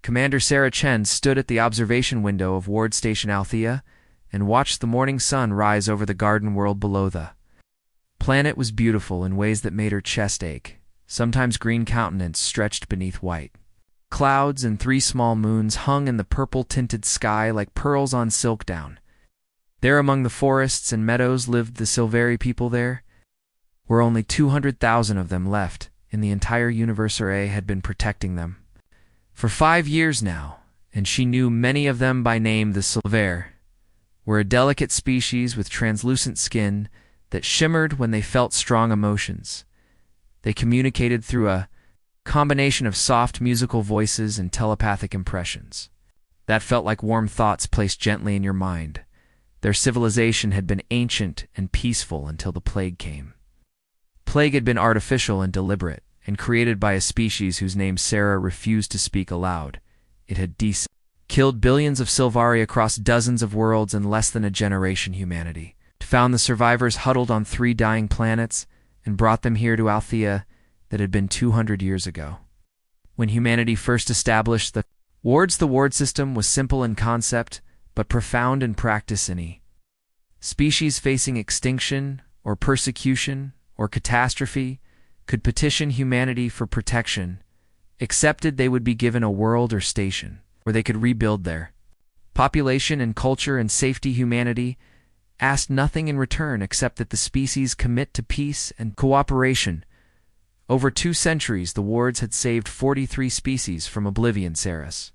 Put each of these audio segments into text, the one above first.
Commander Sarah Chen stood at the observation window of Ward Station Althea and watched the morning sun rise over the garden world below. The planet was beautiful in ways that made her chest ache. Sometimes green countenance stretched beneath white. Clouds and 3 small moons hung in the purple-tinted sky like pearls on silk down. There among the forests and meadows lived the Silveri people. There were only 200,000 of them left in the entire universe. A had been protecting them for 5 years now, and she knew many of them by name. The Silveri were a delicate species with translucent skin that shimmered when they felt strong emotions. They communicated through a combination of soft musical voices and telepathic impressions that felt like warm thoughts placed gently in your mind. Their civilization had been ancient and peaceful until the plague came. Plague had been artificial and deliberate, and created by a species whose name Sarah refused to speak aloud. It had killed billions of Silvari across dozens of worlds in less than a generation. Humanity found the survivors huddled on 3 dying planets and brought them here to Althea that had been 200 years ago. When humanity first established the Ward system was simple in concept, but profound in practice. Any species facing extinction or persecution or catastrophe could petition humanity for protection, accepted they would be given a world or station where they could rebuild their population and culture and safety. Humanity asked nothing in return except that the species commit to peace and cooperation. Over 2 centuries, the Wards had saved 43 species from oblivion. Sarah's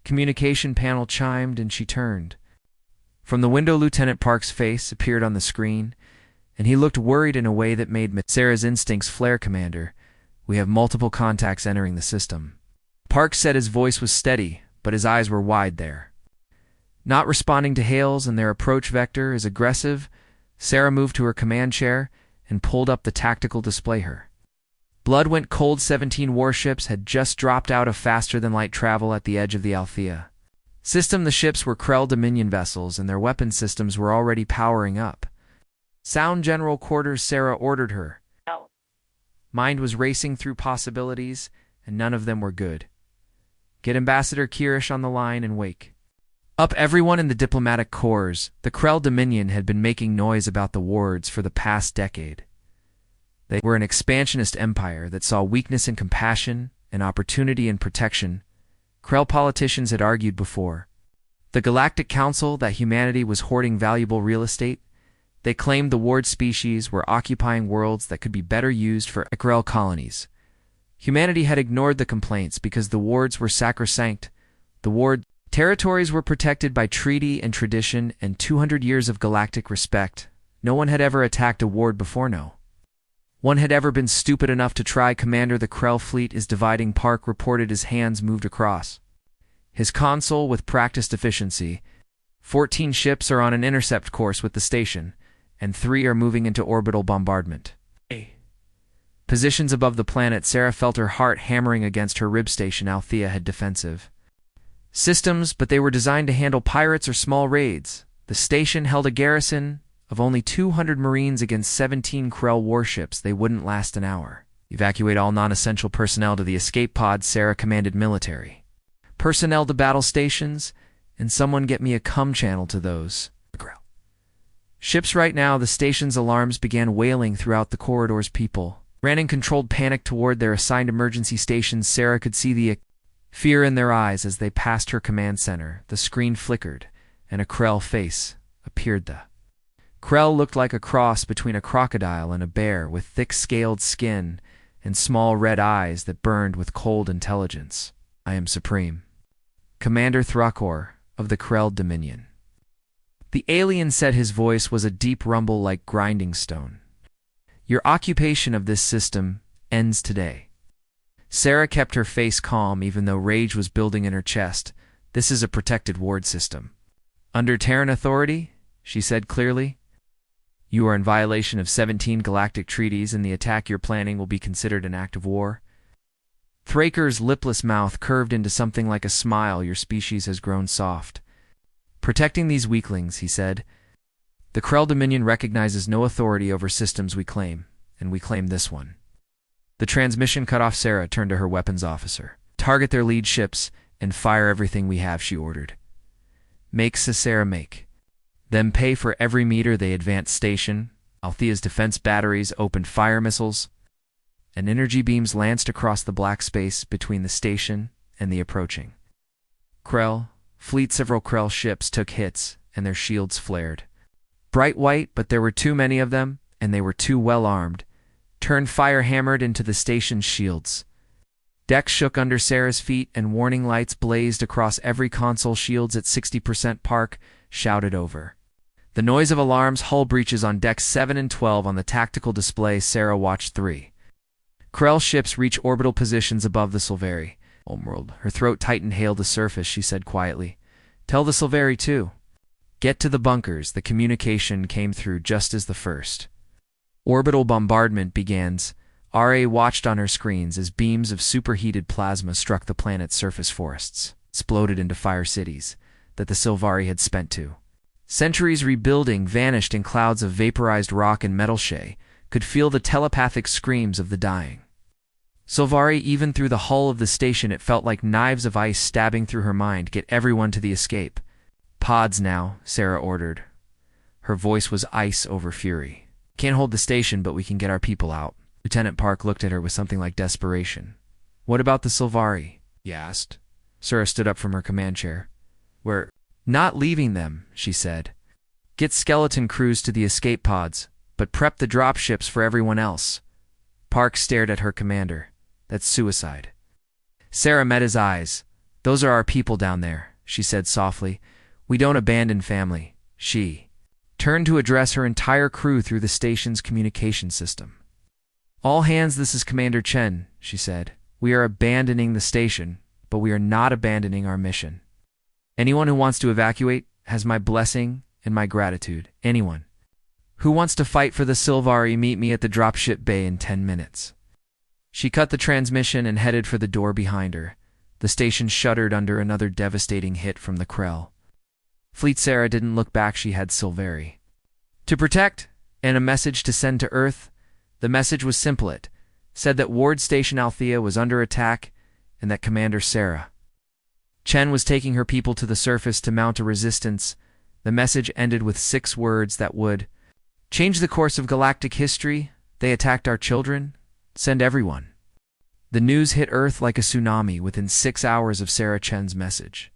communication panel chimed and she turned. From the window, Lieutenant Park's face appeared on the screen, and he looked worried in a way that made Sarah's instincts flare. Commander, we have multiple contacts entering the system. Park said. His voice was steady, but his eyes were wide. There, not responding to hails, and their approach vector is aggressive. Sarah moved to her command chair and pulled up the tactical display. Her blood went cold. 17 warships had just dropped out of faster-than-light travel at the edge of the Althea system. The ships were Krell Dominion vessels, and their weapon systems were already powering up. Sound general quarters, Sarah ordered her. No. Mind was racing through possibilities, and none of them were good. Get Ambassador Kirish on the line and wake up everyone in the diplomatic corps. The Krell Dominion had been making noise about the Wards for the past decade. They were an expansionist empire that saw weakness in compassion and opportunity in protection. Krell politicians had argued before the Galactic Council that humanity was hoarding valuable real estate. They claimed the Ward species were occupying worlds that could be better used for Krell colonies. Humanity had ignored the complaints because the Wards were sacrosanct. The Ward territories were protected by treaty and tradition and 200 years of galactic respect. No one had ever attacked a Ward before. No one had ever been stupid enough to try. Commander, the Krell fleet is dividing. Park reported. His hands moved across his console with practiced efficiency. 14 ships are on an intercept course with the station, and 3 are moving into orbital bombardment positions above the planet. Sarah felt her heart hammering against her rib. Station Althea had defensive systems, but they were designed to handle pirates or small raids. The station held a garrison of only 200 Marines against 17 Krell warships. They wouldn't last an hour. Evacuate all non-essential personnel to the escape pods. Sarah commanded military personnel to battle stations, and someone get me a comm channel to those ships right now. The station's alarms began wailing throughout the corridors. People ran in controlled panic toward their assigned emergency stations. Sarah could see the fear in their eyes as they passed her command center. The screen flickered, and a Krell face appeared. The Krell looked like a cross between a crocodile and a bear, with thick scaled skin and small red eyes that burned with cold intelligence. I am Supreme Commander Thrakor of the Krell Dominion. The alien said. His voice was a deep rumble like grinding stone. Your occupation of this system ends today. Sarah kept her face calm even though rage was building in her chest. This is a protected Ward system. Under Terran authority, she said clearly. You are in violation of 17 galactic treaties, and the attack you're planning will be considered an act of war. Thraker's lipless mouth curved into something like a smile. Your species has grown soft. Protecting these weaklings, he said. The Krell Dominion recognizes no authority over systems we claim, and we claim this one. The transmission cut off. Sarah turned to her weapons officer. Target their lead ships and fire everything we have, she ordered. Make Sarah make. Then pay for every meter they advance station. Althea's defense batteries opened fire missiles, and energy beams lanced across the black space between the station and the approaching Krell. Several Krell ships took hits, and their shields flared. Bright white, but there were too many of them, and they were too well armed. Turned fire hammered into the station's shields. Decks shook under Sarah's feet, and warning lights blazed across every console. Shields at 60% park shouted over. The noise of alarms, hull breaches on decks 7 and 12 on the tactical display. Sarah watched 3 Krell ships reach orbital positions above the Silveri. Homeworld. Her throat tightened. Hail the surface, she said quietly. Tell the Silveri too. Get to the bunkers. The communication came through just as the first orbital bombardment begins. RA watched on her screens as beams of superheated plasma struck the planet's surface forests, exploded into fire cities that the Silvari had spent 2 centuries rebuilding, vanished in clouds of vaporized rock and metal. Shay could feel the telepathic screams of the dying Silvari. Even through the hull of the station, it felt like knives of ice stabbing through her mind. Get everyone to the escape pods now, Sarah ordered. Her voice was ice over fury. Can't hold the station, but we can get our people out. Lieutenant Park looked at her with something like desperation. What about the Silvari? He asked. Sarah stood up from her command chair. We're not leaving them, she said. Get skeleton crews to the escape pods, but prep the dropships for everyone else. Park stared at her commander. That's suicide. Sarah met his eyes. Those are our people down there, she said softly. We don't abandon family. She turned to address her entire crew through the station's communication system. All hands, this is Commander Chen, she said. We are abandoning the station, but we are not abandoning our mission. Anyone who wants to evacuate has my blessing and my gratitude. Anyone who wants to fight for the Silvari, meet me at the dropship bay in 10 minutes. She cut the transmission and headed for the door behind her. The station shuddered under another devastating hit from the Krell. Sarah didn't look back. She had Silvari to protect and a message to send to Earth. The message was simple. It said that Ward Station Althea was under attack and that Commander Sarah Chen was taking her people to the surface to mount a resistance. The message ended with 6 words that would change the course of galactic history. They attacked our children. Send everyone. The news hit Earth like a tsunami within 6 hours of Sarah Chen's message.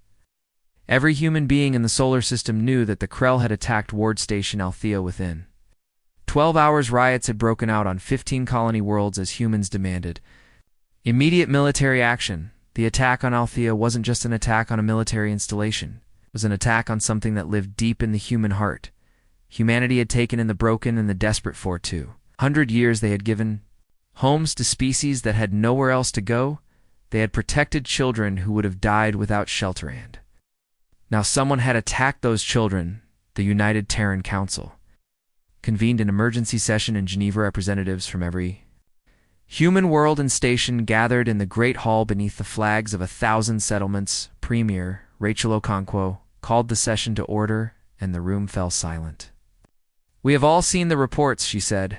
Every human being in the solar system knew that the Krell had attacked Ward Station Althea. Within 12 hours, riots had broken out on 15 colony worlds as humans demanded immediate military action. The attack on Althea wasn't just an attack on a military installation. It was an attack on something that lived deep in the human heart. Humanity had taken in the broken and the desperate for 200 years. They had given homes to species that had nowhere else to go. They had protected children who would have died without shelter, and now someone had attacked those children. The United Terran Council convened an emergency session in Geneva. Representatives from every human world and station gathered in the Great Hall beneath the flags of 1,000 settlements. Premier Rachel Okonkwo called the session to order, and the room fell silent. We have all seen the reports, she said.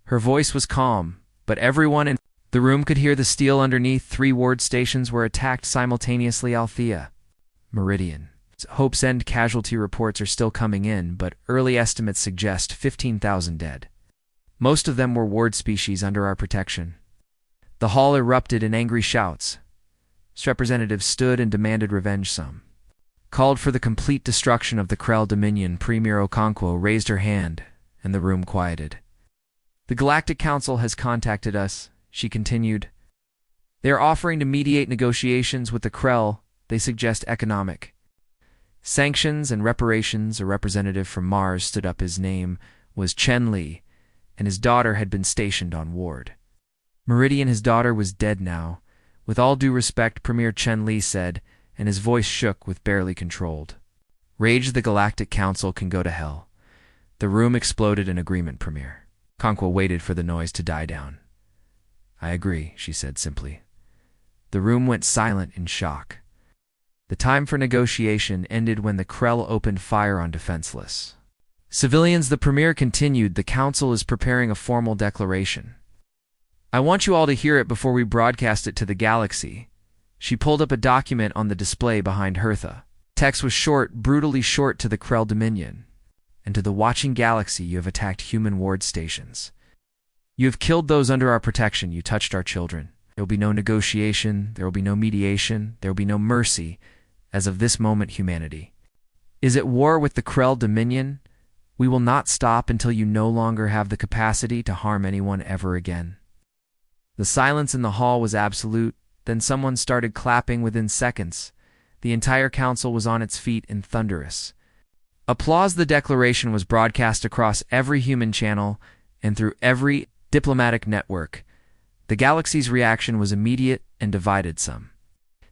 Her voice was calm, but everyone in the room could hear the steel underneath. 3 ward stations were attacked simultaneously. Althea, Meridian. Hope's End casualty reports are still coming in, but early estimates suggest 15,000 dead. Most of them were ward species under our protection. The hall erupted in angry shouts. Representatives stood and demanded revenge. Some called for the complete destruction of the Krell Dominion. Premier Okonkwo raised her hand, and the room quieted. The Galactic Council has contacted us, she continued. They are offering to mediate negotiations with the Krell. They suggest economic sanctions and reparations. A representative from Mars stood up. His name was Chen Li, and his daughter had been stationed on Ward Meridian. His daughter was dead now. With all due respect, Premier Chen Li said, and his voice shook with barely controlled rage. The Galactic Council can go to hell. The room exploded in agreement. Premier Okonkwo waited for the noise to die down. I agree, she said simply. The room went silent in shock. The time for negotiation ended when the Krell opened fire on defenseless civilians. The Premier continued, the Council is preparing a formal declaration. I want you all to hear it before we broadcast it to the galaxy. She pulled up a document on the display behind Hertha. Text was short, brutally short: to the Krell Dominion and to the watching galaxy, you have attacked human ward stations. You have killed those under our protection. You touched our children. There will be no negotiation. There will be no mediation. There will be no mercy. As of this moment, humanity is at war with the Krell Dominion. We will not stop until you no longer have the capacity to harm anyone ever again. The silence in the hall was absolute. Then someone started clapping within seconds. The entire council was on its feet in thunderous applause. The declaration was broadcast across every human channel and through every diplomatic network. The galaxy's reaction was immediate and divided. Some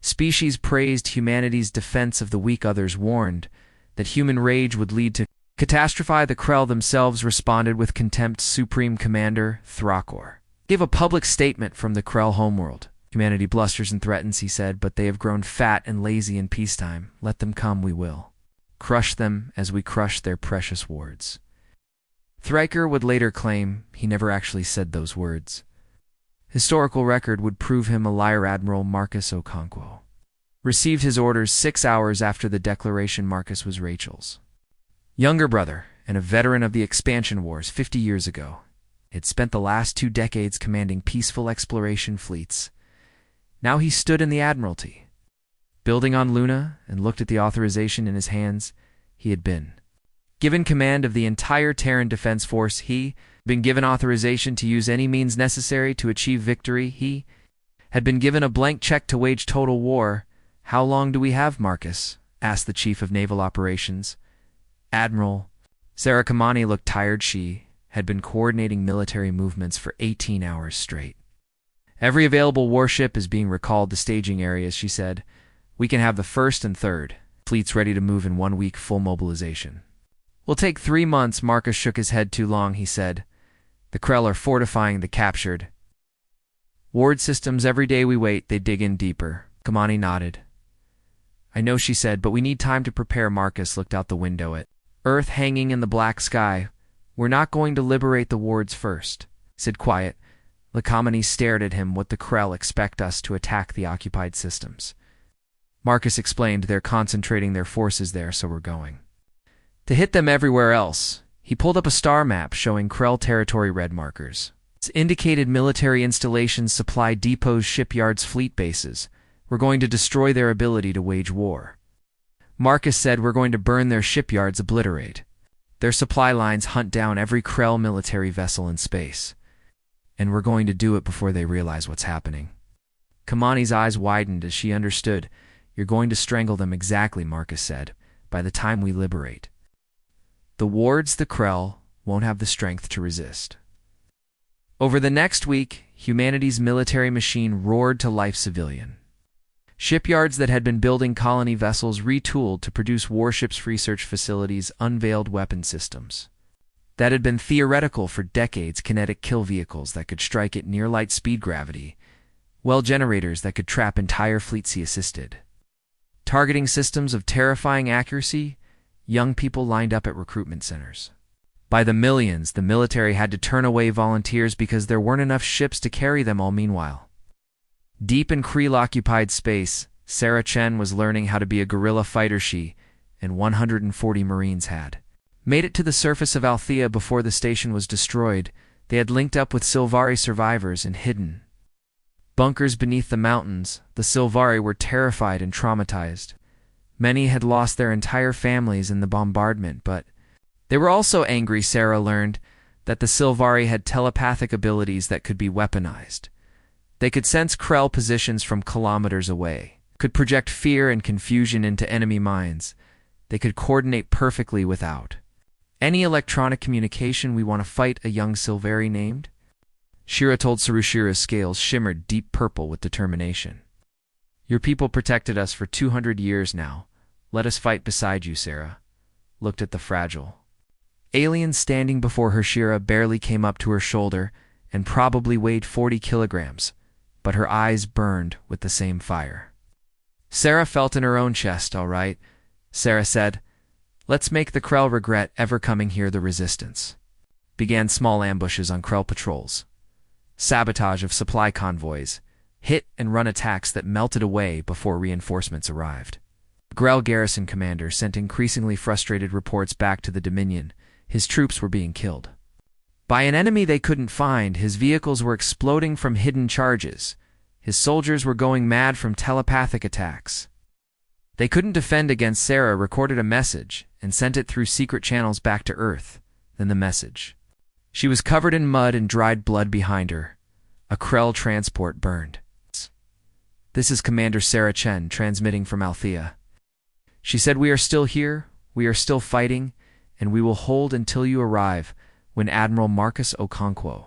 species praised humanity's defense of the weak, others warned that human rage would lead to catastrophe. The Krell themselves responded with contempt. Supreme Commander Thrakor gave a public statement from the Krell homeworld. Humanity blusters and threatens, he said, but they have grown fat and lazy in peacetime. Let them come, we will crush them as we crush their precious wards. Thrakor would later claim he never actually said those words. Historical record would prove him a liar. Admiral Marcus Okonkwo received his orders 6 hours after the declaration. Marcus was Rachel's younger brother and a veteran of the expansion wars 50 years ago. He had spent the last 2 decades commanding peaceful exploration fleets. Now he stood in the Admiralty, building on Luna, and looked at the authorization in his hands. He had been given command of the entire Terran Defense Force. He had been given authorization to use any means necessary to achieve victory. He had been given a blank check to wage total war. How long do we have, Marcus? Asked the Chief of Naval Operations. Admiral Sarah Kamani looked tired. She had been coordinating military movements for 18 hours straight. Every available warship is being recalled to staging areas, she said. We can have the 1st and 3rd fleets ready to move in 1 week. Full mobilization will take 3 months. Marcus shook his head. Too long, he said. The Krell are fortifying the captured ward systems. Every day we wait, they dig in deeper. Kamani nodded. I know, she said, but we need time to prepare. Marcus looked out the window at Earth hanging in the black sky. We're not going to liberate the wards first, said quiet. Kamani stared at him. What the Krell expect us to attack the occupied systems? Marcus explained. They're concentrating their forces there, so we're going to hit them everywhere else. He pulled up a star map showing Krell territory. Red markers indicated military installations, supply depots, shipyards, fleet bases. We're going to destroy their ability to wage war. Marcus said, we're going to burn their shipyards, obliterate their supply lines, hunt down every Krell military vessel in space. And we're going to do it before they realize what's happening. Kamani's eyes widened as she understood. You're going to strangle them. Exactly, Marcus said. By the time we liberate the wards, the Krell won't have the strength to resist. Over the next week, humanity's military machine roared to life. Civilian shipyards that had been building colony vessels retooled to produce warships. Research facilities unveiled weapon systems that had been theoretical for decades. Kinetic kill vehicles that could strike at near light speed gravity. Well, generators that could trap entire fleets. Assisted targeting systems of terrifying accuracy. Young people lined up at recruitment centers. By the millions, the military had to turn away volunteers because there weren't enough ships to carry them all. Meanwhile, deep in Krell-occupied space, Sarah Chen was learning how to be a guerrilla fighter. She and 140 Marines had made it to the surface of Althea before the station was destroyed. They had linked up with Sylvari survivors in hidden bunkers beneath the mountains. The Sylvari were terrified and traumatized. Many had lost their entire families in the bombardment, but they were also angry. Sarah learned that the Sylvari had telepathic abilities that could be weaponized. They could sense Krell positions from kilometers away, could project fear and confusion into enemy minds. They could coordinate perfectly without any electronic communication. We want to fight, a young Sylvari named Shira told Saru. Shira's scales shimmered deep purple with determination. Your people protected us for 200 years now. Let us fight beside you. Sarah looked at the fragile alien standing before her. Shira barely came up to her shoulder and probably weighed 40 kilograms, but her eyes burned with the same fire. Sarah felt in her own chest. All right, Sarah said. Let's make the Krell regret ever coming here. The resistance began small ambushes on Krell patrols, sabotage of supply convoys, hit and run attacks that melted away before reinforcements arrived. Grell garrison commander sent increasingly frustrated reports back to the Dominion. His troops were being killed by an enemy they couldn't find. His vehicles were exploding from hidden charges. His soldiers were going mad from telepathic attacks. They couldn't defend against. Sarah recorded a message and sent it through secret channels back to Earth. Then the message. She was covered in mud and dried blood behind her. A Krell transport burned. This is Commander Sarah Chen transmitting from Althea. She said, "We are still here, we are still fighting, and we will hold until you arrive." When Admiral Marcus Okonkwo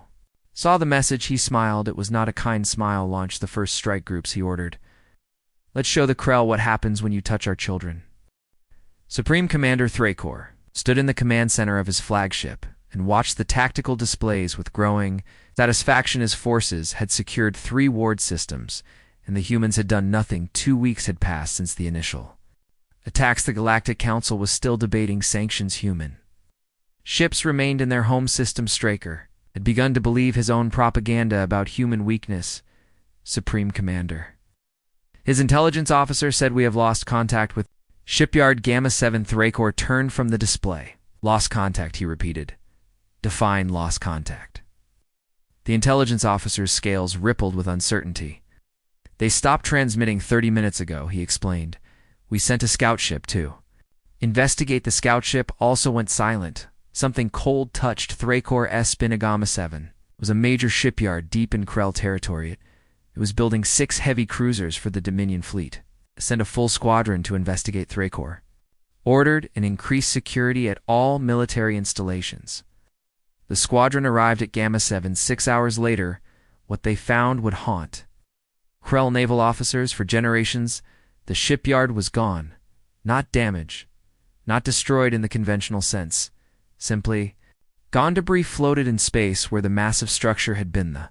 saw the message, he smiled. It was not a kind smile. Launch the first strike groups, he ordered. Let's show the Krell what happens when you touch our children. Supreme Commander Thrakor stood in the command center of his flagship and watched the tactical displays with growing satisfaction. His forces had secured 3 ward systems, and the humans had done nothing. 2 weeks had passed since the initial attacks. The Galactic Council was still debating sanctions. Human ships remained in their home system. Straker had begun to believe his own propaganda about human weakness. Supreme Commander. His intelligence officer said, "We have lost contact with Shipyard Gamma 7. Thrakor turned from the display. Lost contact, he repeated. Define lost contact. The intelligence officer's scales rippled with uncertainty. They stopped transmitting 30 minutes ago, he explained. We sent a scout ship to investigate. The scout ship also went silent. Something cold touched Thrakor's Gamma 7. It was a major shipyard deep in Krell territory. It was building 6 heavy cruisers for the Dominion fleet. Send a full squadron to investigate. Thrakor ordered and increased security at all military installations. The squadron arrived at Gamma 7 6 hours later. What they found would haunt Krell naval officers for generations. The shipyard was gone. Not damaged, not destroyed in the conventional sense. Simply gone. Debris floated in space where the massive structure had been. The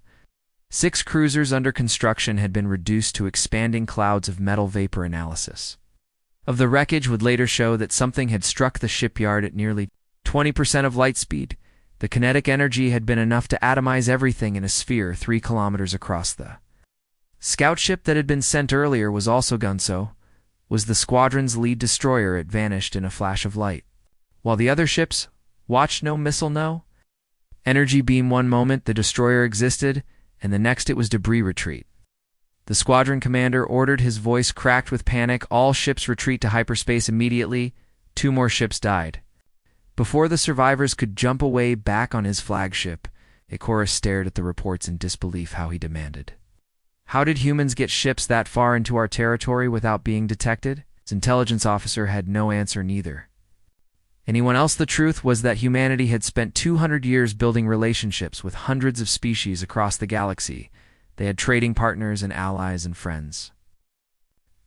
6 cruisers under construction had been reduced to expanding clouds of metal vapor. Analysis of the wreckage would later show that something had struck the shipyard at nearly 20% of light speed. The kinetic energy had been enough to atomize everything in a sphere 3 kilometers across. The scout ship that had been sent earlier was also gone. So was the squadron's lead destroyer. It vanished in a flash of light. While the other ships watched. No missile, no energy beam. One moment the destroyer existed, and the next it was debris. Retreat. The squadron commander ordered, his voice cracked with panic. All ships retreat to hyperspace immediately. 2 more ships died before the survivors could jump away back on his flagship. Ikora stared at the reports in disbelief. How, he demanded. How did humans get ships that far into our territory without being detected? His intelligence officer had no answer. Neither anyone else. The truth was that humanity had spent 200 years building relationships with hundreds of species across the galaxy. They had trading partners and allies and friends.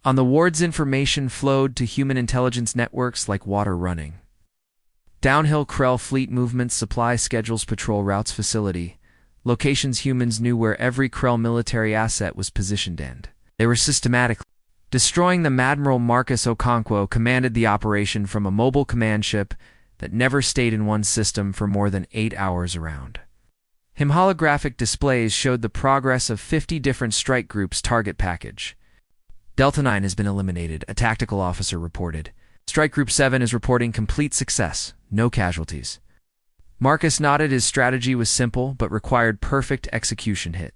On the wards, information flowed to human intelligence networks like water running downhill. Krell fleet movements, supply schedules, patrol routes, facility locations. Humans knew where every Krell military asset was positioned, and they were systematically destroying them. Admiral Marcus Okonkwo commanded the operation from a mobile command ship that never stayed in one system for more than 8 hours around him. Holographic displays showed the progress of 50 different strike groups. Target package Delta 9 has been eliminated, a tactical officer reported. Strike Group 7 is reporting complete success, no casualties. Marcus nodded. His strategy was simple but required perfect execution. Hit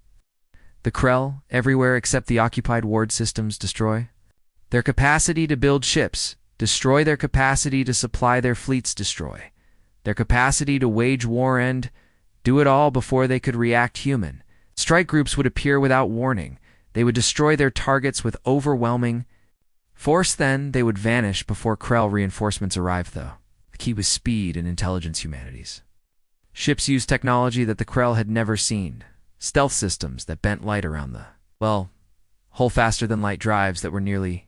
the Krell everywhere except the occupied ward systems. Destroy their capacity to build ships. Destroy their capacity to supply their fleets. Destroy their capacity to wage war, and do it all before they could react. Human strike groups would appear without warning. They would destroy their targets with overwhelming force. Then they would vanish before Krell reinforcements arrived. The key was speed and intelligence. Humanity's ships used technology that the Krell had never seen. Stealth systems that bent light around the, whole faster than light drives that were nearly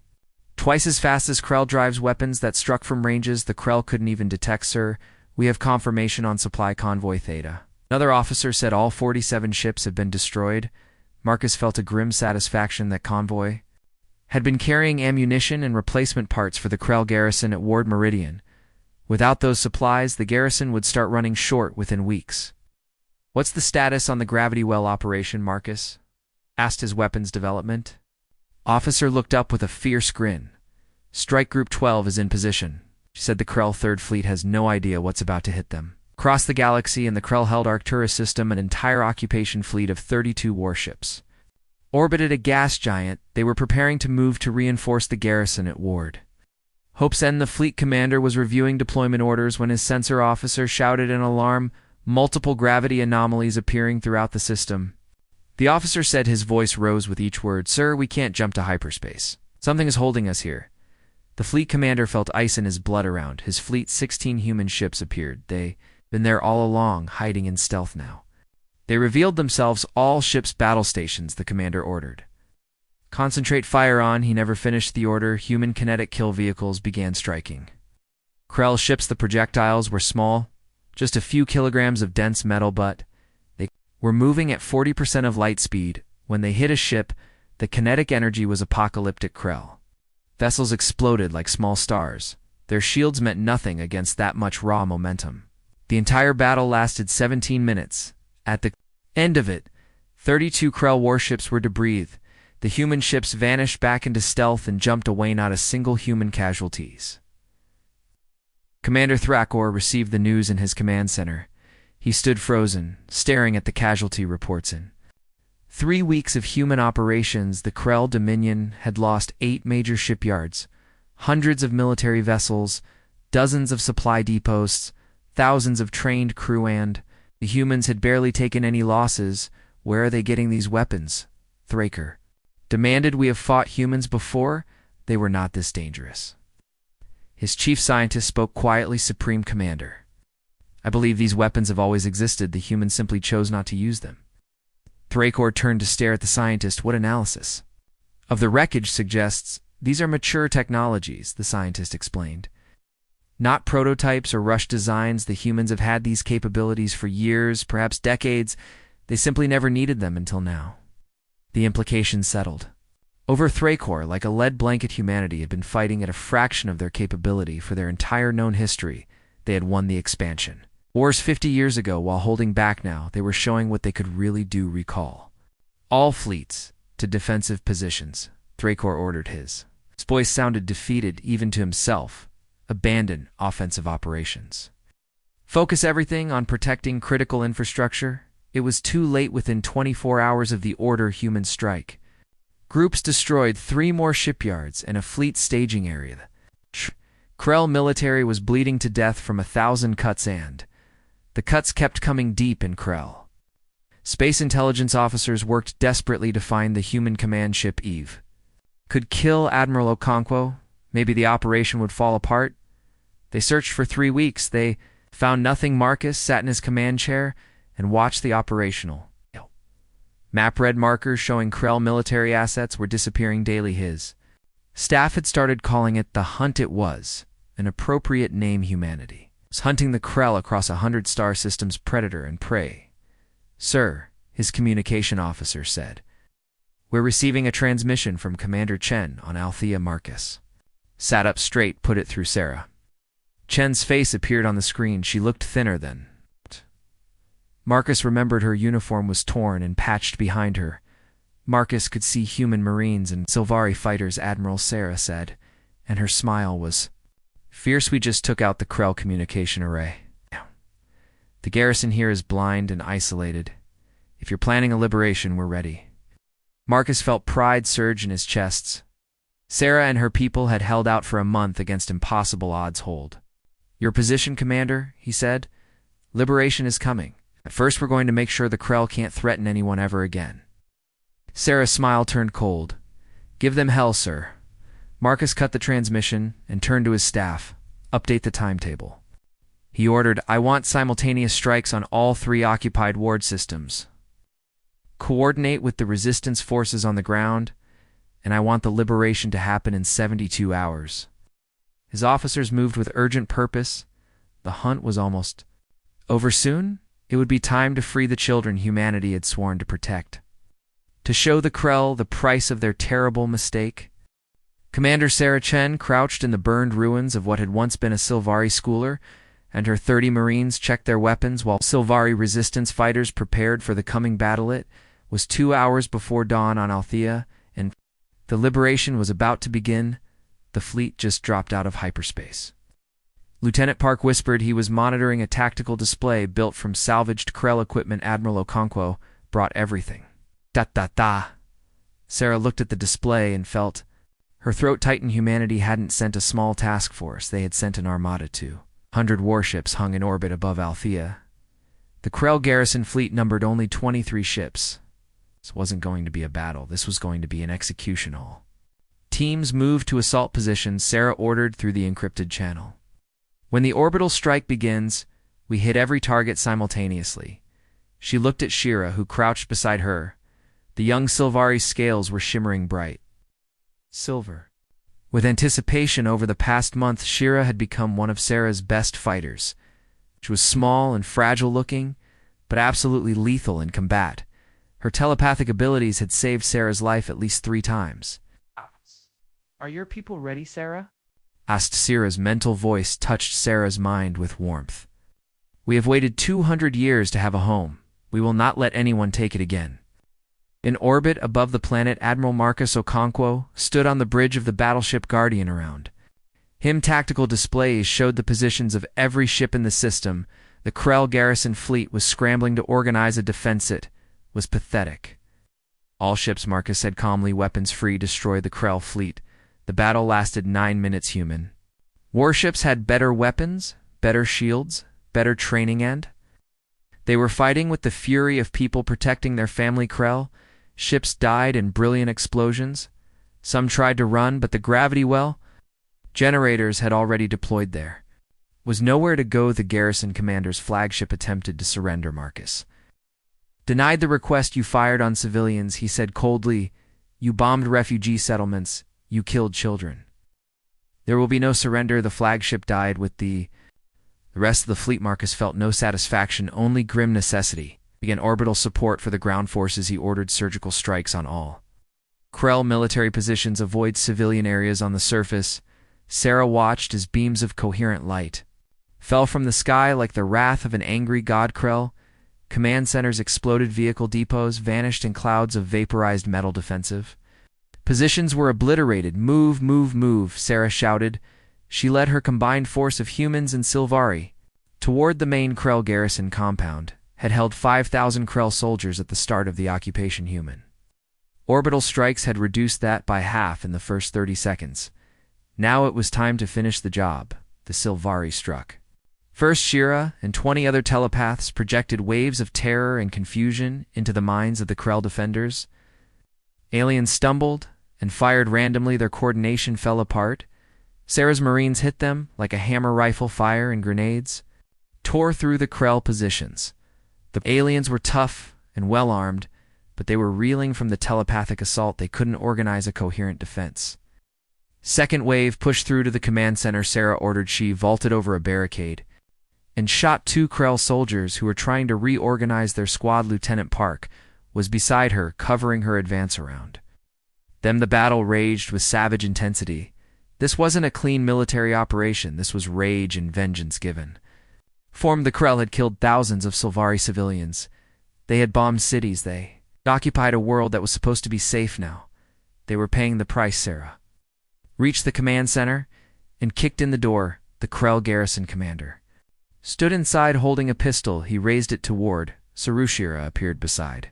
twice as fast as Krell drives. Weapons that struck from ranges the Krell couldn't even detect. Sir, we have confirmation on supply convoy Theta. Another officer said all 47 ships have been destroyed. Marcus felt a grim satisfaction that convoy had been carrying ammunition and replacement parts for the Krell garrison at Ward Meridian. Without those supplies, the garrison would start running short within weeks. What's the status on the gravity well operation, Marcus asked his weapons development. Officer looked up with a fierce grin. Strike Group 12 is in position. She said the Krell Third Fleet has no idea what's about to hit them. Across the galaxy in the Krell-held Arcturus system, an entire occupation fleet of 32 warships orbited a gas giant. They were preparing to move to reinforce the garrison at Ward. Hope's End, the fleet commander, was reviewing deployment orders when his sensor officer shouted in alarm, multiple gravity anomalies appearing throughout the system. The officer said, his voice rose with each word, "Sir, we can't jump to hyperspace. Something is holding us here." The fleet commander felt ice in his blood around. His fleet's 16 human ships appeared. They'd been there all along, hiding in stealth now. They revealed themselves, all ships' battle stations, the commander ordered. "Concentrate fire on." He never finished the order. Human kinetic kill vehicles began striking. Krell ships, the projectiles were small, just a few kilograms of dense metal, but they were moving at 40% of light speed. When they hit a ship, the kinetic energy was apocalyptic. Krell vessels exploded like small stars. Their shields meant nothing against that much raw momentum. The entire battle lasted 17 minutes. At the end of it, 32 Krell warships were debris. The human ships vanished back into stealth and jumped away, not a single human casualties. Commander Thrakor received the news in his command center. He stood frozen, staring at the casualty reports. In 3 weeks of human operations, the Krell Dominion had lost 8 major shipyards, hundreds of military vessels, dozens of supply depots, thousands of trained crew, and the humans had barely taken any losses. "Where are they getting these weapons?" Thrakor demanded. "We have fought humans before. They were not this dangerous." His chief scientist spoke quietly. "Supreme Commander, I believe these weapons have always existed. The humans simply chose not to use them." Thrakor turned to stare at the scientist. "What analysis of the wreckage suggests these are mature technologies," the scientist explained. "Not prototypes or rushed designs. The humans have had these capabilities for years, perhaps decades. They simply never needed them until now." The implications settled over Thrakor like a lead blanket. Humanity had been fighting at a fraction of their capability for their entire known history. They had won the expansion wars 50 years ago while holding back. Now they were showing what they could really do. "Recall all fleets to defensive positions," Thrakor ordered. His voice sounded defeated even to himself. "Abandon offensive operations. Focus everything on protecting critical infrastructure." It was too late. Within 24 hours of the order, human strike groups destroyed 3 more shipyards and a fleet staging area. The Krell military was bleeding to death from 1,000 cuts, and the cuts kept coming deep in Krell. Space intelligence officers worked desperately to find the human command ship. Eve could kill Admiral Okonkwo. Maybe the operation would fall apart. They searched for 3 weeks. They found nothing. Marcus sat in his command chair and watched the operational map. Red markers showing Krell military assets were disappearing daily. His staff had started calling it the Hunt. It was an appropriate name. Humanity was hunting the Krell across 100 star systems, predator and prey. "Sir," his communication officer said, "we're receiving a transmission from Commander Chen on Althea." Marcus sat up straight, put it through Sarah. Chen's face appeared on the screen. She looked thinner than. Marcus remembered her uniform was torn and patched behind her. Marcus could see human Marines and Silvari fighters, Admiral Sarah said, and her smile was fierce. "We just took out the Krell communication array. The garrison here is blind and isolated. If you're planning a liberation, we're ready." Marcus felt pride surge in his chest. Sarah and her people had held out for a month against impossible odds. "Hold your position, Commander," he said. "Liberation is coming. At first, we're going to make sure the Krell can't threaten anyone ever again." Sarah's smile turned cold. "Give them hell, sir." Marcus cut the transmission and turned to his staff. "Update the timetable," he ordered. "I want simultaneous strikes on all 3 occupied ward systems. Coordinate with the resistance forces on the ground, and I want the liberation to happen in 72 hours. His officers moved with urgent purpose. The hunt was almost over. Soon, it would be time to free the children humanity had sworn to protect. To show the Krell the price of their terrible mistake. Commander Sarah Chen crouched in the burned ruins of what had once been a Silvari schooler, and her 30 Marines checked their weapons while Silvari resistance fighters prepared for the coming battle. It was 2 hours before dawn on Althea, and the liberation was about to begin. The fleet just dropped out of hyperspace. Lieutenant Park whispered he was monitoring a tactical display built from salvaged Krell equipment. Admiral Okonkwo brought everything. Da. Sarah looked at the display and felt her throat tighten. Humanity hadn't sent a small task force, they had sent an armada. 200 warships hung in orbit above Althea. The Krell garrison fleet numbered only 23 ships. This wasn't going to be a battle, this was going to be an execution hall. Teams moved to assault positions, Sarah ordered through the encrypted channel. When the orbital strike begins, we hit every target simultaneously. She looked at Shira, who crouched beside her. The young Silvari's scales were shimmering bright. Silver. With anticipation over the past month, Shira had become one of Sarah's best fighters. She was small and fragile-looking, but absolutely lethal in combat. Her telepathic abilities had saved Sarah's life at least 3 times. "Are your people ready, Sarah?" asked Shira's mental voice. Touched Sarah's mind with warmth. "We have waited 200 years to have a home. We will not let anyone take it again." In orbit above the planet, Admiral Marcus Okonkwo stood on the bridge of the battleship Guardian. Around him, tactical displays showed the positions of every ship in the system. The Krell garrison fleet was scrambling to organize a defense. It was pathetic. "All ships," Marcus said calmly, "weapons free, destroy the Krell fleet." The battle lasted 9 minutes. Human warships had better weapons, better shields, better training, and they were fighting with the fury of people protecting their family. Krell ships died in brilliant explosions. Some tried to run, but the gravity well generators had already deployed. There was nowhere to go. The garrison commander's flagship attempted to surrender. Marcus denied the request. "You fired on civilians," he said coldly. "You bombed refugee settlements. You killed children. There will be no surrender." The flagship died with the rest of the fleet. Marcus felt no satisfaction, only grim necessity. Began orbital support for the ground forces. He ordered surgical strikes on all Krell military positions. Avoid civilian areas on the surface. Sarah watched as beams of coherent light fell from the sky like the wrath of an angry god. Krell command centers exploded. Vehicle depots vanished in clouds of vaporized metal. Defensive positions were obliterated. "Move, move, move," Sarah shouted. She led her combined force of humans and Silvari toward the main Krell garrison compound. Had held 5,000 Krell soldiers at the start of the occupation. Human orbital strikes had reduced that by half in the first 30 seconds. Now it was time to finish the job. The Silvari struck. First, Shira and 20 other telepaths projected waves of terror and confusion into the minds of the Krell defenders. Aliens stumbled and fired randomly. Their coordination fell apart. Sarah's Marines hit them like a hammer rifle fire, and grenades tore through the Krell positions. The aliens were tough and well-armed, but they were reeling from the telepathic assault. They couldn't organize a coherent defense. Second wave pushed through to the command center. Sarah ordered. She vaulted over a barricade and shot 2 Krell soldiers who were trying to reorganize their squad. Lieutenant Park was beside her, covering her advance around them. The battle raged with savage intensity. This wasn't a clean military operation. This was rage and vengeance given. Formed, the Krell had killed thousands of Silvari civilians. They had bombed cities. They occupied a world that was supposed to be safe now. They were paying the price. Sarah reached the command center and kicked in the door. The Krell garrison commander stood inside holding a pistol. He raised it toward Sarushira appeared beside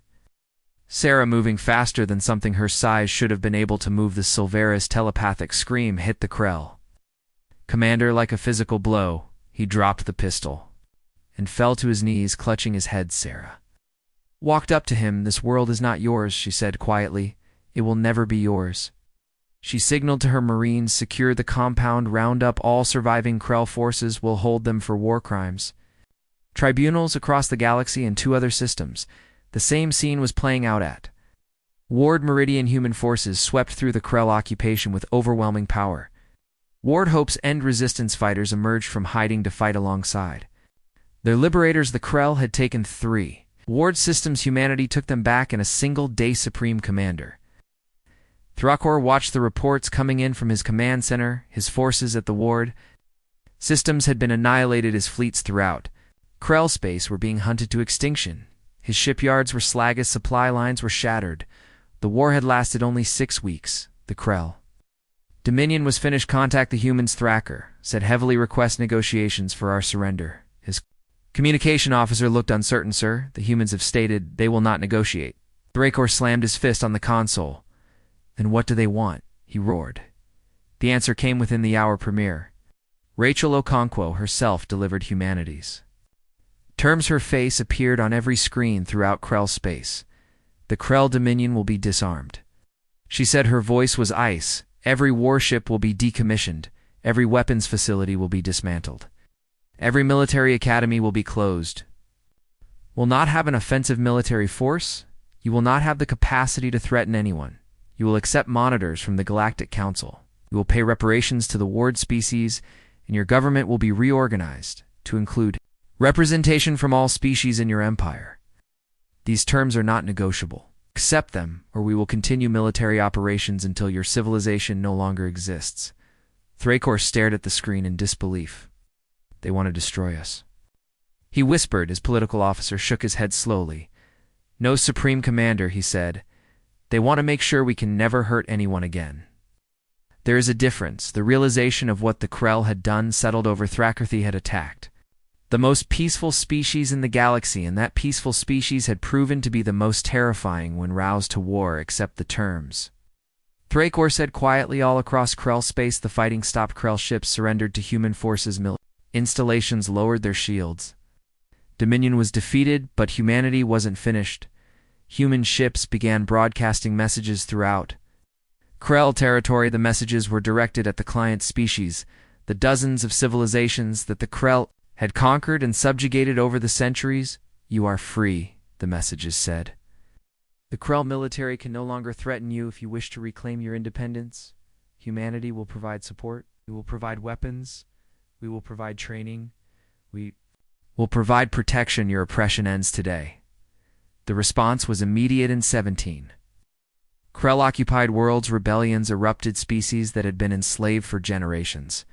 Sarah, moving faster than something her size should have been able to move. The Silvera's telepathic scream hit the Krell commander like a physical blow. He dropped the pistol and fell to his knees, clutching his head. Sarah walked up to him. "This world is not yours," she said quietly. "It will never be yours." She signaled to her Marines, "Secure the compound, round up all surviving Krell forces. Will hold them for war crimes." Tribunals across the galaxy and 2 other systems. The same scene was playing out at Ward Meridian. Human forces swept through the Krell occupation with overwhelming power. Ward Hope's End Resistance fighters emerged from hiding to fight alongside their liberators. The Krell had taken 3 Ward systems. Humanity took them back in a single day. Supreme Commander Thrakor watched the reports coming in from his command center. His forces at the Ward systems had been annihilated as fleets throughout Krell space were being hunted to extinction. His shipyards were slag, his supply lines were shattered. The war had lasted only 6 weeks. The Krell Dominion was finished. Contact the humans. Thacker said heavily. Request negotiations for our surrender. His communication officer looked uncertain. Sir, the humans have stated they will not negotiate. Thrakor slammed his fist on the console. Then what do they want? He roared. The answer came within the hour premiere. Rachel Okonkwo herself delivered humanities terms. Her face appeared on every screen throughout Krell space. The Krell Dominion will be disarmed. She said, her voice was ice. Every warship will be decommissioned. Every weapons facility will be dismantled. Every military academy will be closed. Will not have an offensive military force. You will not have the capacity to threaten anyone. You will accept monitors from the Galactic Council. You will pay reparations to the ward species, and your government will be reorganized to include representation from all species in your empire. These terms are not negotiable. Accept them, or we will continue military operations until your civilization no longer exists. Thrakor stared at the screen in disbelief. They want to destroy us. He whispered. His political officer shook his head slowly. No, Supreme Commander, he said. They want to make sure we can never hurt anyone again. There is a difference. The realization of what the Krell had done settled over. Thrakarthi had attacked the most peaceful species in the galaxy, and that peaceful species had proven to be the most terrifying when roused to war. Accept the terms. Thrakor said quietly. All across Krell space the fighting stopped. Krell ships surrendered to human forces. Installations lowered their shields. Dominion was defeated, but humanity wasn't finished. Human ships began broadcasting messages throughout Krell territory. The messages were directed at the client species, the dozens of civilizations that the Krell had conquered and subjugated over the centuries. You are free, the messages said. The Krell military can no longer threaten you if you wish to reclaim your independence. Humanity will provide support. We will provide weapons. We will provide training. We will provide protection. Your oppression ends today. The response was immediate. In 17 Krell-occupied worlds, rebellions erupted. Species that had been enslaved for generations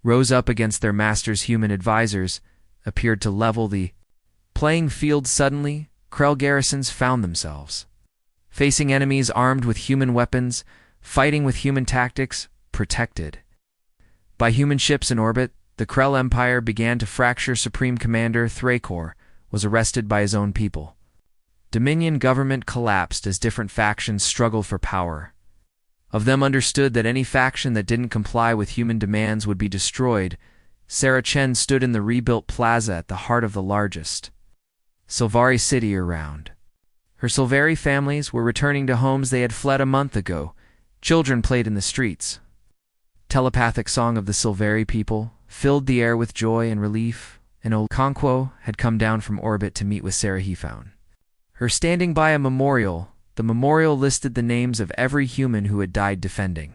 rose up against their masters. Human advisors appeared to level the playing field. Suddenly, Krell garrisons found themselves facing enemies armed with human weapons, fighting with human tactics, protected by human ships in orbit. The Krell Empire began to fracture. Supreme Commander Thrakor was arrested by his own people. Dominion government collapsed as different factions struggled for power. Of them understood that any faction that didn't comply with human demands would be destroyed. Sarah Chen stood in the rebuilt plaza at the heart of the largest Silvari city around. Her Silvari families were returning to homes they had fled a month ago. Children played in the streets. Telepathic song of the Silvari people filled the air with joy and relief. And Okonkwo had come down from orbit to meet with Sarah. He found her standing by a memorial. The memorial listed the names of every human who had died defending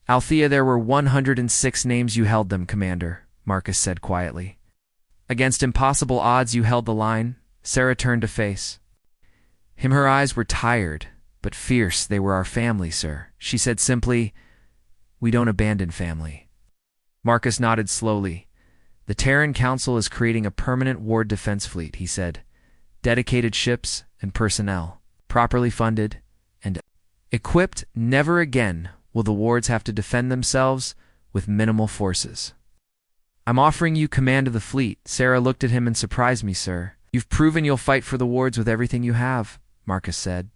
Althea. There were 106 names. You held them, Commander, Marcus said quietly. Against impossible odds you held the line. Sarah turned to face him. Her eyes were tired, but fierce. They were our family, sir, she said simply. We don't abandon family. Marcus nodded slowly. The Terran Council is creating a permanent ward defense fleet, he said. Dedicated ships and personnel, properly funded and equipped. Never again will the wards have to defend themselves with minimal forces. I'm offering you command of the fleet. Sarah looked at him in surprise. Me, sir. You've proven you'll fight for the wards with everything you have, Marcus said.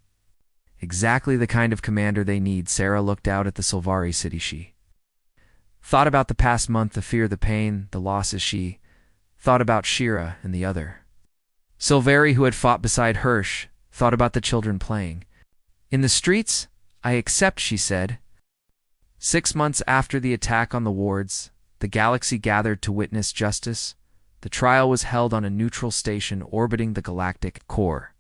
Exactly the kind of commander they need. Sarah looked out at the Silvari city. She thought about the past month, the fear, the pain, the losses. She thought about Shira and the other Silvari who had fought beside Hirsch, thought about the children playing in the streets. I accept, she said. 6 months after the attack on the wards, the galaxy gathered to witness justice. The trial was held on a neutral station orbiting the galactic core.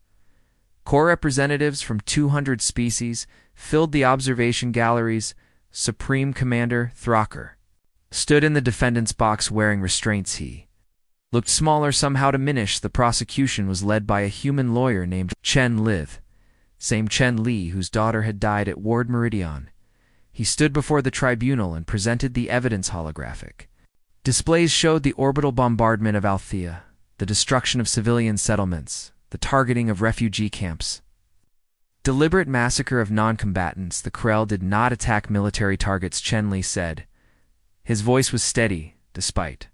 Core representatives from 200 species filled the observation galleries. Supreme Commander Thrakor stood in the defendant's box wearing restraints. He looked smaller, somehow diminished. The prosecution was led by a human lawyer named Chen Liv, same Chen Li whose daughter had died at Ward Meridian. He stood before the tribunal and presented the evidence. Holographic displays showed the orbital bombardment of Althea, the destruction of civilian settlements, the targeting of refugee camps. Deliberate massacre of non-combatants, the Krell did not attack military targets, Chen Li said. His voice was steady, despite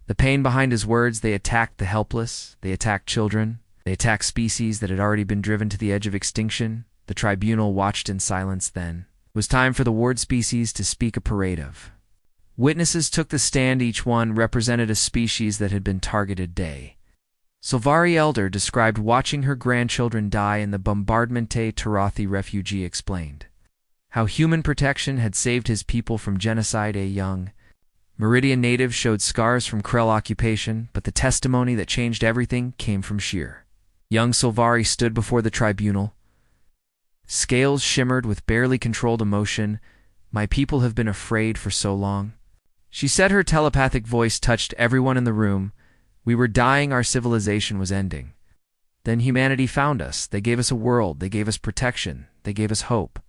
the pain behind his words. They attacked the helpless, they attacked children, they attacked species that had already been driven to the edge of extinction. The tribunal watched in silence then. It was time for the ward species to speak a parade of. Witnesses took the stand, each one represented a species that had been targeted. Silvari Elder described watching her grandchildren die in the bombardmente. Tarathi refugee explained how human protection had saved his people from genocide. A young Meridian native showed scars from Krell occupation, but the testimony that changed everything came from Sheer. Young Silvari stood before the tribunal. Scales shimmered with barely controlled emotion. My people have been afraid for so long. She said, her telepathic voice touched everyone in the room. We were dying, our civilization was ending. Then humanity found us. They gave us a world, they gave us protection, they gave us hope.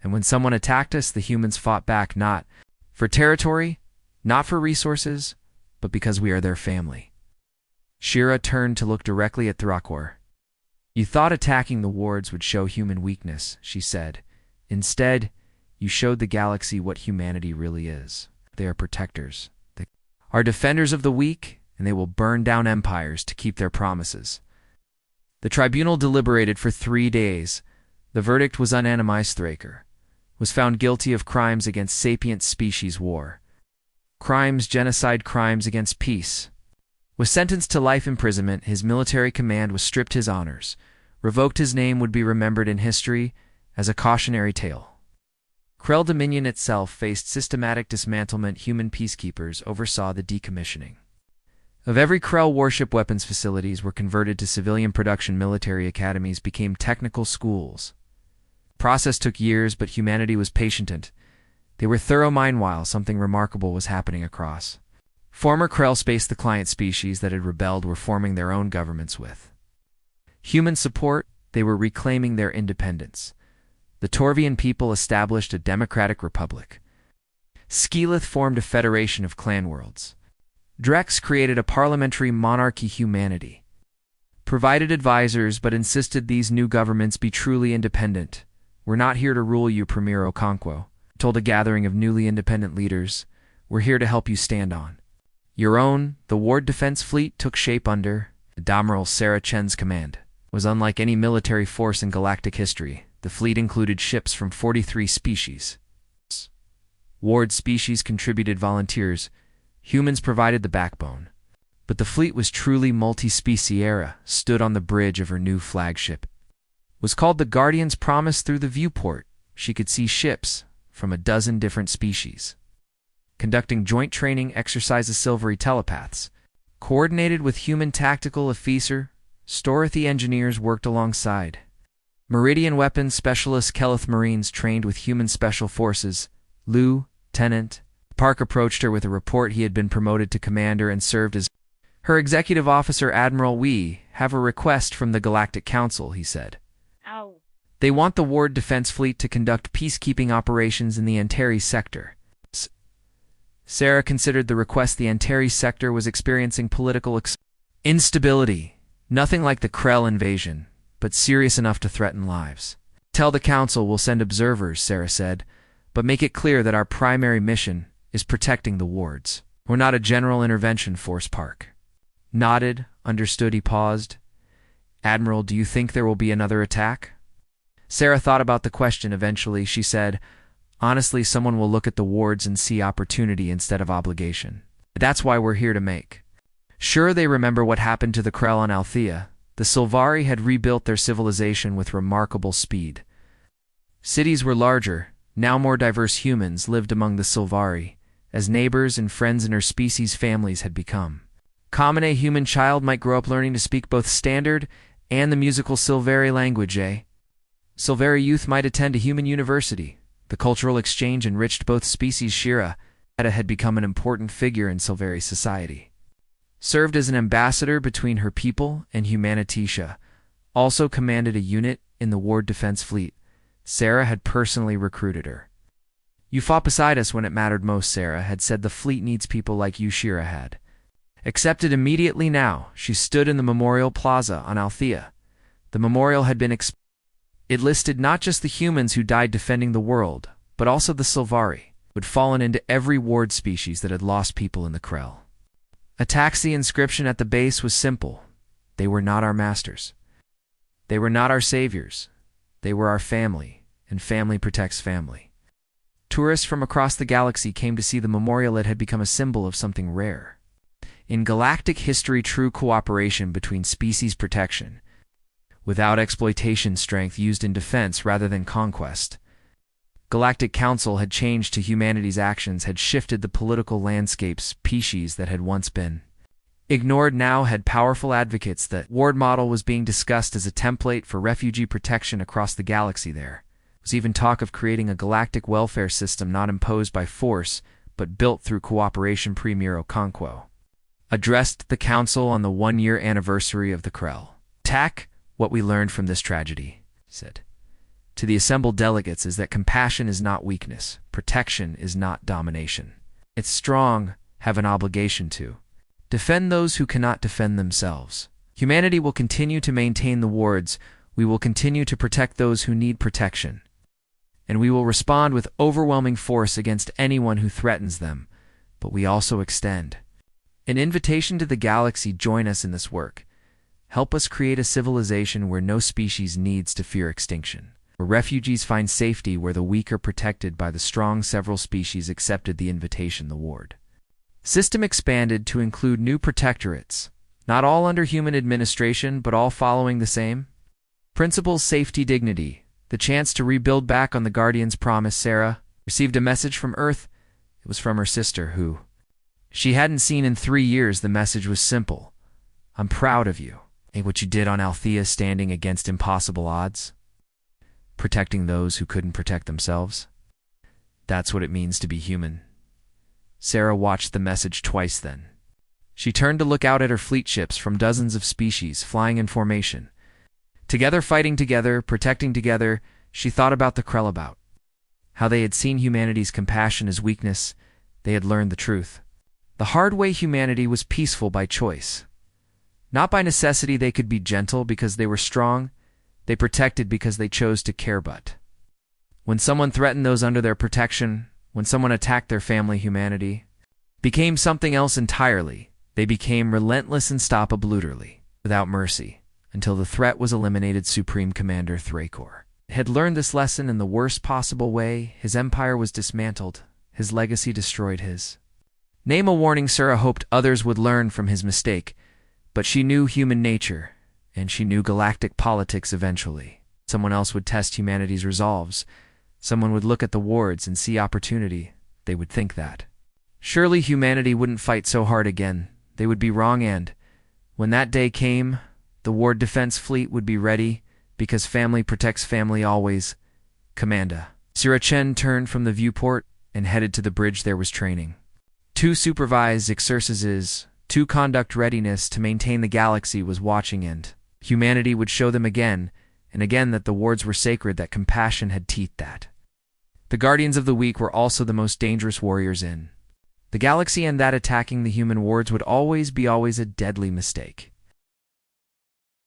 And when someone attacked us, the humans fought back, not for territory, not for resources, but because we are their family. Shira turned to look directly at Thrakor. You thought attacking the wards would show human weakness, she said. Instead, you showed the galaxy what humanity really is. They are protectors. They are defenders of the weak, and they will burn down empires to keep their promises. The tribunal deliberated for 3 days. The verdict was unanimous. Thraker was found guilty of crimes against sapient species, war crimes, genocide, crimes against peace. Was sentenced to life imprisonment. His military command was stripped his honors. Revoked. His name would be remembered in history as a cautionary tale. Krell Dominion itself faced systematic dismantlement. Human peacekeepers oversaw the decommissioning of every Krell warship. Weapons facilities were converted to civilian production. Military academies became technical schools. The process took years, but humanity was patient. They were thorough. Meanwhile, something remarkable was happening across former Krell space. The client species that had rebelled were forming their own governments with human support. They were reclaiming their independence. The Torvian people established a democratic republic. Skeelith formed a federation of clan worlds. Drex created a parliamentary monarchy. Humanity provided advisors, but insisted these new governments be truly independent. We're not here to rule you, Premier Okonkwo told a gathering of newly independent leaders. We're here to help you stand on your own. The Ward Defense Fleet took shape under Admiral Sarah Chen's command. It was unlike any military force in galactic history. The fleet included ships from 43 species. Ward species contributed volunteers. Humans provided the backbone. But the fleet was truly multi-species. Era stood on the bridge of her new flagship. It was called the Guardian's Promise. Through the viewport, she could see ships from a dozen different species conducting joint training exercises. Silvery telepaths coordinated with human tactical officer. Storathi engineers worked alongside Meridian weapons specialists. Kelith Marines trained with human special forces. Lieutenant Park approached her with a report. He had been promoted to commander and served as her executive officer. Admiral, we have a request from the Galactic Council, he said. Ow. They want the Ward Defense Fleet to conduct peacekeeping operations in the Antares sector. Sarah considered the request. The Antares sector was experiencing political instability. Nothing like the Krell invasion, but serious enough to threaten lives. Tell the Council we'll send observers, Sarah said, but make it clear that our primary mission is protecting the wards. We're not a general intervention force. Park nodded, understood. He paused. Admiral, do you think there will be another attack? Sarah thought about the question. Eventually, she said, honestly, someone will look at the wards and see opportunity instead of obligation. That's why we're here to make sure they remember what happened to the Krell on Althea. The Silvari had rebuilt their civilization with remarkable speed. Cities were larger. Now more diverse humans lived among the Silvari, as neighbors and friends in her species. Families had become common. A human child might grow up learning to speak both standard and the musical Silvari language. Silvari youth might attend a human university. The cultural exchange enriched both species. Shira had become an important figure in Silvari society. Served as an ambassador between her people and Humanitisha, also commanded a unit in the Ward Defense Fleet. Sarah had personally recruited her. You fought beside us when it mattered most, Sarah had said. The fleet needs people like you, Shira had Accepted immediately now, she stood in the memorial plaza on Althea. The memorial had been It listed not just the humans who died defending the world, but also the Sylvari, who had fallen into every ward species that had lost people in the Krell. A taxi inscription at the base was simple. They were not our masters. They were not our saviors. They were our family, and family protects family. Tourists from across the galaxy came to see the memorial. It had become a symbol of something rare. In galactic history, true cooperation between species protection, without exploitation, strength used in defense rather than conquest. Galactic Council had changed to humanity's actions, had shifted the political landscape. Species that had once been ignored now had powerful advocates. The ward model was being discussed as a template for refugee protection across the galaxy. There was even talk of creating a galactic welfare system not imposed by force, but built through cooperation. Premier Okonkwo addressed the council on the 1-year anniversary of the Krell attack. What we learned from this tragedy, said to the assembled delegates, is that compassion is not weakness, protection is not domination. It's strong, have an obligation to defend those who cannot defend themselves. Humanity will continue to maintain the wards, we will continue to protect those who need protection, and we will respond with overwhelming force against anyone who threatens them, but we also extend an invitation to the galaxy. Join us in this work. Help us create a civilization where no species needs to fear extinction, where refugees find safety, where the weak are protected by the strong. Several species accepted the invitation. The ward system expanded to include new protectorates, not all under human administration, but all following the same principles: safety, dignity, the chance to rebuild back on the Guardian's promise. Sarah received a message from Earth. It was from her sister, who she hadn't seen in 3 years. The message was simple. I'm proud of you. Ain't what you did on Althea, standing against impossible odds, protecting those who couldn't protect themselves. That's what it means to be human. Sarah watched the message twice, then she turned to look out at her fleet ships from dozens of species flying in formation. Together, fighting together, protecting together. She thought about the Krell, about how they had seen humanity's compassion as weakness. They had learned the truth the hard way. Humanity was peaceful by choice, not by necessity. They could be gentle because they were strong. They protected because they chose to care. But when someone threatened those under their protection, when someone attacked their family, humanity became something else entirely. They became relentless, unstoppable, utterly without mercy, until the threat was eliminated. Supreme Commander Thrakor had learned this lesson in the worst possible way. His empire was dismantled, his legacy destroyed. His name a warning. Sarah hoped others would learn from his mistake, but she knew human nature, and she knew galactic politics. Eventually, someone else would test humanity's resolves. Someone would look at the wards and see opportunity. They would think that surely humanity wouldn't fight so hard again. They would be wrong, and when that day came, the ward defense fleet would be ready, because family protects family always. Commander Sirachen turned from the viewport and headed to the bridge. There was training, 2 supervised exercises, 2 conduct readiness to maintain. The galaxy was watching, and humanity would show them again and again that the wards were sacred, that compassion had teeth, that the guardians of the weak were also the most dangerous warriors in the galaxy, and that attacking the human wards would always be a deadly mistake.